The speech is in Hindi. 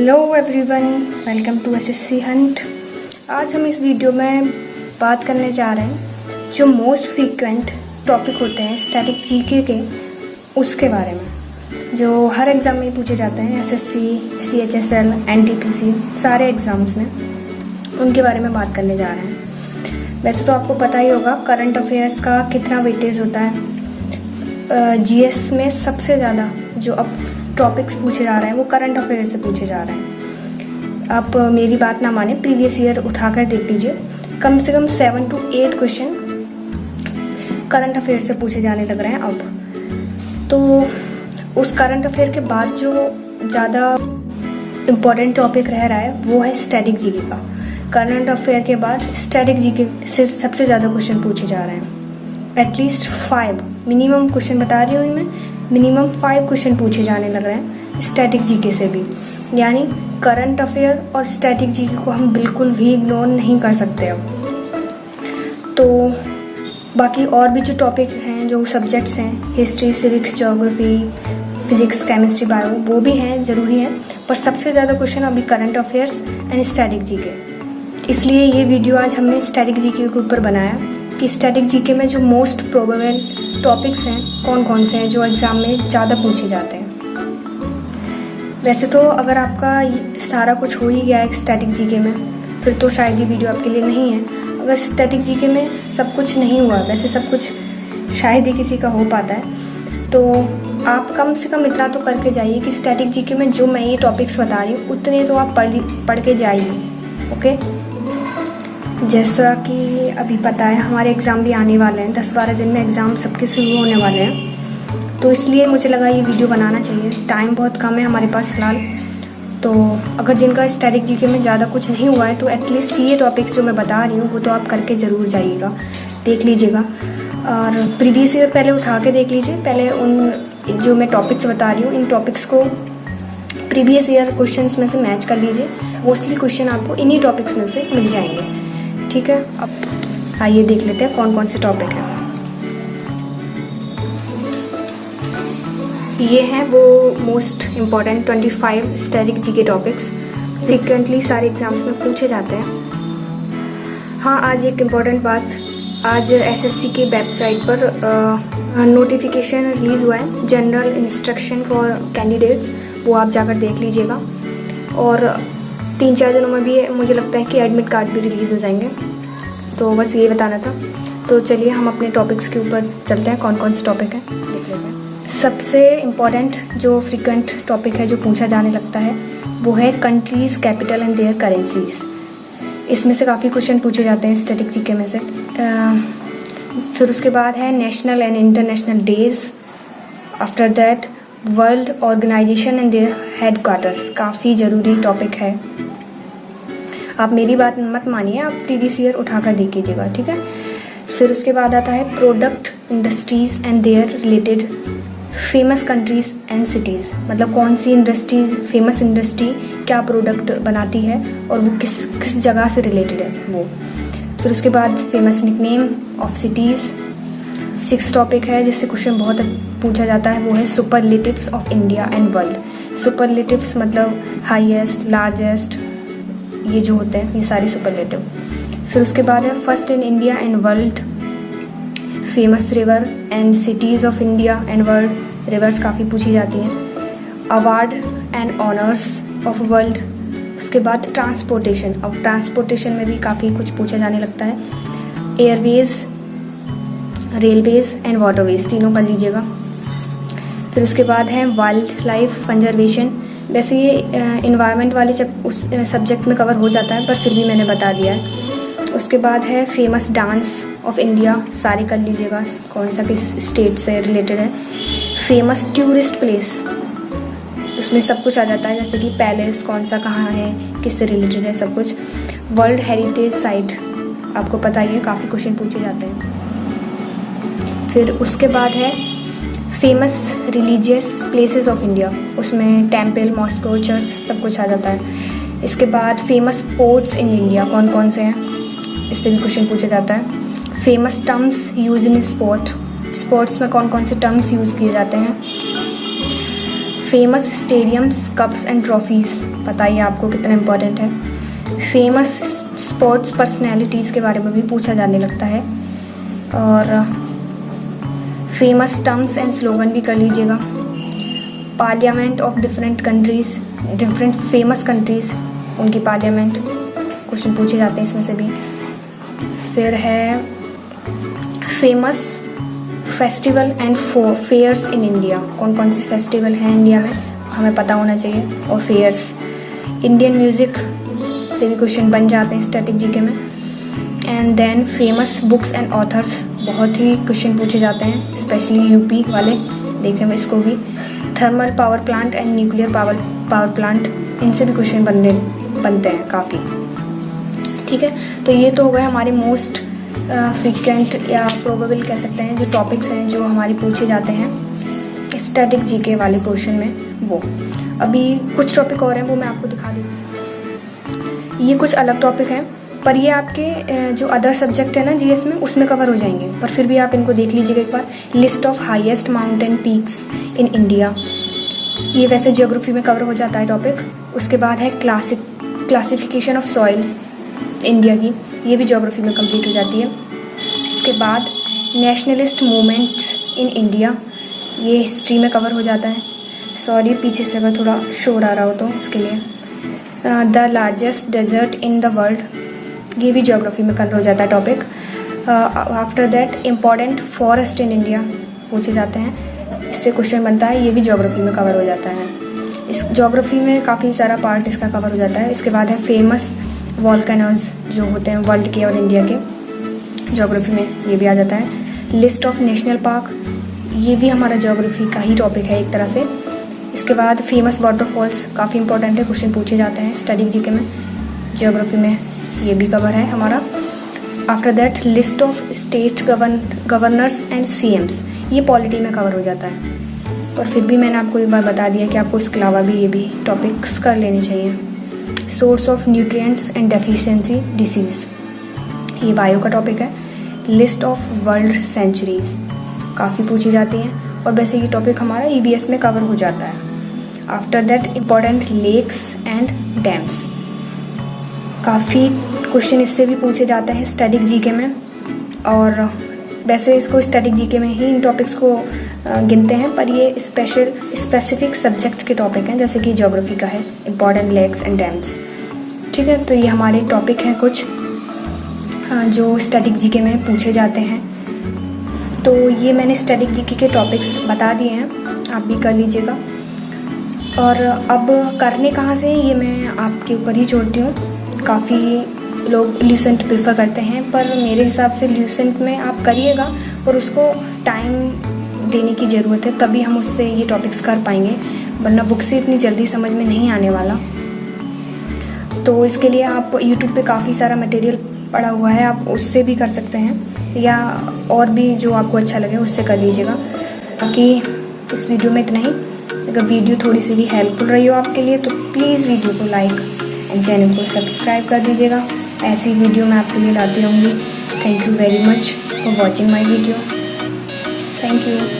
Hello everyone, welcome to SSC hunt. आज हम इस वीडियो में बात करने जा रहे हैं जो मोस्ट फ्रीक्वेंट टॉपिक होते हैं स्टैटिक जीके के, उसके बारे में जो हर एग्ज़ाम में पूछे जाते हैं। एसएससी, सीएचएसएल, एनटीपीसी, सारे एग्ज़ाम्स में उनके बारे में बात करने जा रहे हैं। वैसे तो आपको पता ही होगा करंट अफेयर्स का कितना वेटेज होता है। जीएस में सबसे ज़्यादा जो अब टॉपिक्स पूछे जा रहे हैं वो करंट अफेयर से पूछे जा रहे हैं। आप मेरी बात ना माने, प्रीवियस ईयर उठाकर देख लीजिए, कम से कम 7 to 8 क्वेश्चन करंट अफेयर से पूछे जाने लग रहे हैं अब। तो उस करंट अफेयर के बाद जो ज़्यादा इम्पोर्टेंट टॉपिक रह रहा है वो है स्टैटिक जीके का। करंट अफेयर के बाद स्टैटिक जीके से सबसे ज़्यादा क्वेश्चन पूछे जा रहे हैं। एटलीस्ट 5 मिनिमम क्वेश्चन बता रही हूँ मैं, मिनिमम 5 क्वेश्चन पूछे जाने लग रहे हैं स्टैटिक जीके से भी। यानी करंट अफेयर और स्टैटिक जीके को हम बिल्कुल भी इग्नोर नहीं कर सकते अब। तो बाकी और भी जो टॉपिक हैं, जो सब्जेक्ट्स हैं, history, civics, geography, physics, chemistry, bio, वो भी हैं, ज़रूरी हैं, पर सबसे ज़्यादा क्वेश्चन अभी current affairs and static GK. इसलिए ये वीडियो आज हमने स्टैटिक जीके के ऊपर बनाया कि स्टैटिक जीके में जो मोस्ट प्रोबेबल टॉपिक्स हैं कौन कौन से हैं जो एग्ज़ाम में ज़्यादा पूछे जाते हैं। वैसे तो अगर आपका सारा कुछ हो ही गया है स्टैटिक जीके में, फिर तो शायद ये वीडियो आपके लिए नहीं है। अगर स्टैटिक जीके में सब कुछ नहीं हुआ, वैसे सब कुछ शायद ही किसी का हो पाता है, तो आप कम से कम इतना तो करके जाइए कि स्टैटिक जीके में जो मैं ये टॉपिक्स बता रही हूँ उतने तो आप पढ़ के जाइए। ओके, जैसा कि अभी पता है हमारे एग्ज़ाम भी आने वाले हैं, 10-12 दिन में एग्ज़ाम सबके शुरू होने वाले हैं, तो इसलिए मुझे लगा ये वीडियो बनाना चाहिए। टाइम बहुत कम है हमारे पास फ़िलहाल, तो अगर जिनका स्टैटिक जीके में ज़्यादा कुछ नहीं हुआ है तो एटलीस्ट ये टॉपिक्स जो मैं बता रही हूँ वो तो आप करके ज़रूर जाइएगा, देख लीजिएगा। और प्रीवियस ईयर पहले उठा के देख लीजिए, पहले उन जो मैं टॉपिक्स बता रही हूँ इन टॉपिक्स को प्रीवियस ईयर क्वेश्चंस में से मैच कर लीजिए। मोस्टली क्वेश्चन आपको इन्हीं टॉपिक्स में से मिल जाएंगे। ठीक है, अब आइए देख लेते हैं कौन कौन से टॉपिक हैं। ये हैं वो most important 25 static GK topics, frequently सारे एग्जाम्स में पूछे जाते हैं। हाँ, आज एक इम्पॉर्टेंट बात, आज एसएससी की वेबसाइट पर नोटिफिकेशन रिलीज़ हुआ है, जनरल इंस्ट्रक्शन फॉर कैंडिडेट्स, वो आप जाकर देख लीजिएगा। और 3-4 दिनों में भी मुझे लगता है कि एडमिट कार्ड भी रिलीज़ हो जाएंगे। तो बस ये बताना था। तो चलिए हम अपने टॉपिक्स के ऊपर चलते हैं, कौन कौन से टॉपिक हैं देख लेते हैं। सबसे इम्पॉर्टेंट जो फ्रीक्वेंट टॉपिक है जो पूछा जाने लगता है वो है countries capital and their currencies. इसमें से काफ़ी क्वेश्चन पूछे जाते हैं स्टैटिक जीके में से। फिर उसके बाद है national and international days. After that world organization and their headquarters, काफ़ी ज़रूरी टॉपिक है। आप मेरी बात मत मानिए, आप प्रीवियस ईयर उठाकर देख लीजिएगा, ठीक है। फिर उसके बाद आता है product industries and their related famous countries and cities, मतलब कौन सी इंडस्ट्रीज, फेमस इंडस्ट्री क्या प्रोडक्ट बनाती है और वो किस जगह से रिलेटेड है वो। फिर उसके बाद famous nickname of cities. 6 topic है जिससे क्वेश्चन बहुत पूछा जाता है, वो है superlatives of India and world. Superlatives मतलब हाईएस्ट, लार्जेस्ट, ये जो होते हैं ये सारी सुपरलेटिव। फिर उसके बाद है first in India and world, famous river and cities of India and world, reverse काफ़ी पूछी जाती हैं। Award and honours of world. उसके बाद ट्रांसपोर्टेशन, अब ट्रांसपोर्टेशन में भी काफ़ी कुछ पूछा जाने लगता है। एयरवेज, रेलवेज एंड वाटरवेज, तीनों कर लीजिएगा। फिर उसके बाद है वाइल्ड लाइफ कंजर्वेशन। वैसे ये इन्वायरमेंट वाले उस सब्जेक्ट में कवर हो जाता है, पर फिर भी मैंने बता दिया है। उसके बाद है फेमस डांस ऑफ इंडिया, सारे कर लीजिएगा कौन सा किस स्टेट से रिलेटेड है। फेमस टूरिस्ट प्लेस, उसमें सब कुछ आ जाता है, जैसे कि पैलेस कौन सा कहाँ है, किससे रिलेटेड है, सब कुछ। वर्ल्ड हेरिटेज साइट, आपको पता ही है, काफ़ी क्वेश्चन पूछे जाते हैं। फिर उसके बाद है famous religious places of India, उसमें टेम्पल, मॉस्को, चर्च सब कुछ आ जाता है। इसके बाद फेमस पोर्ट्स इन इंडिया कौन कौन से हैं, इससे भी क्वेश्चन पूछा जाता है। Famous terms use in sports में कौन कौन से टर्म्स यूज़ किए जाते हैं। Famous stadiums, cups and trophies, पता ही है आपको कितना इम्पोर्टेंट है। फेमस स्पोर्ट्स पर्सनैलिटीज़ के बारे में भी पूछा जाने लगता है। और फेमस टर्म्स एंड स्लोगन भी कर लीजिएगा। Parliament of different countries, different famous countries, उनकी पार्लियामेंट क्वेश्चन पूछे जाते हैं इसमें से भी। फिर है famous festival and fairs in India, कौन कौन से फेस्टिवल हैं इंडिया में हमें पता होना चाहिए। और फेयर्स, इंडियन म्यूज़िक से भी क्वेश्चन बन जाते हैं स्टैटिक जीके में। And then famous books and authors, बहुत ही क्वेश्चन पूछे जाते हैं, स्पेशली यूपी वाले देखें इसको भी। Thermal power plant and nuclear power plant, इनसे भी क्वेश्चन बनते हैं काफ़ी। ठीक है, तो ये तो हो गए हमारे मोस्ट फ्रीक्वेंट या प्रोबेबल कह सकते हैं जो टॉपिक्स हैं जो हमारे पूछे जाते हैं स्टैटिक जीके वाले पोर्शन में। वो अभी कुछ टॉपिक और हैं, वो मैं आपको दिखा देती हूँ। ये कुछ अलग टॉपिक हैं, पर ये आपके जो अदर सब्जेक्ट है ना जीएस में, उसमें कवर हो जाएंगे, पर फिर भी आप इनको देख लीजिएगा एक बार। List of highest mountain peaks in India, ये वैसे ज्योग्राफी में कवर हो जाता है टॉपिक। उसके बाद है क्लासिफिकेशन ऑफ सॉइल इंडिया की, ये भी ज्योग्राफी में कंप्लीट हो जाती है। इसके बाद नेशनलिस्ट मूवमेंट्स इन इंडिया, ये हिस्ट्री में कवर हो जाता है। सॉरी पीछे से अगर थोड़ा शोर आ रहा हो तो उसके लिए। The largest desert in the world, ये भी ज्योग्राफी में कवर हो जाता है topic. After that important forest in India पूछे जाते हैं, इससे क्वेश्चन बनता है, ये भी ज्योग्राफी में कवर हो जाता है। इस ज्योग्राफी में काफ़ी सारा पार्ट इसका कवर हो जाता है। इसके बाद है फेमस वॉल्केनोज जो होते हैं वर्ल्ड के और इंडिया के, ज्योग्राफी में ये भी आ जाता है। लिस्ट ऑफ नेशनल पार्क, ये भी हमारा ज्योग्राफी का ही टॉपिक है एक तरह से। इसके बाद फेमस वाटरफॉल्स, काफ़ी इंपॉर्टेंट है, क्वेश्चन पूछे जाते हैं स्टडी जीके में, ज्योग्राफी में ये भी कवर है हमारा। After that list of state governors and CM's, ये पॉलिटी में कवर हो जाता है। और फिर भी मैंने आपको एक बार बता दिया कि आपको इसके अलावा भी ये भी टॉपिक्स कर लेने चाहिए। Source of nutrients and deficiency disease, ये बायो का टॉपिक है। लिस्ट ऑफ वर्ल्ड सेंचुरीज, काफ़ी पूछी जाती हैं, और वैसे ये टॉपिक हमारा ईबीएस में कवर हो जाता है। After that important lakes and dams, काफ़ी क्वेश्चन इससे भी पूछे जाते हैं स्टैटिक जीके में। और वैसे इसको स्टैटिक जीके में ही इन टॉपिक्स को गिनते हैं, पर ये स्पेसिफिक सब्जेक्ट के टॉपिक हैं, जैसे कि ज्योग्राफी का है इम्पॉर्टेंट लेक्स एंड डैम्स। ठीक है, तो ये हमारे टॉपिक हैं कुछ जो स्टैटिक जीके में पूछे जाते हैं। तो ये मैंने स्टैटिक जीके के टॉपिक्स बता दिए हैं, आप भी कर लीजिएगा। और अब करने कहाँ से, ये मैं आपके ऊपर ही छोड़ती हूँ। काफ़ी लोग ल्यूसेंट प्रेफर करते हैं, पर मेरे हिसाब से ल्यूसेंट में आप करिएगा, और उसको टाइम देने की ज़रूरत है, तभी हम उससे ये टॉपिक्स कर पाएंगे, वरना बुक से इतनी जल्दी समझ में नहीं आने वाला। तो इसके लिए आप यूट्यूब पे काफ़ी सारा मटेरियल पड़ा हुआ है, आप उससे भी कर सकते हैं, या और भी जो आपको अच्छा लगे उससे कर लीजिएगा। बाकी इस वीडियो में इतना ही। अगर वीडियो थोड़ी सी भी हेल्पफुल रही हो आपके लिए तो प्लीज़ वीडियो को लाइक एंड चैनल को सब्सक्राइब कर दीजिएगा। ऐसी वीडियो मैं आपके लिए लाती रहूँगी। Thank you very much for watching my video. Thank you.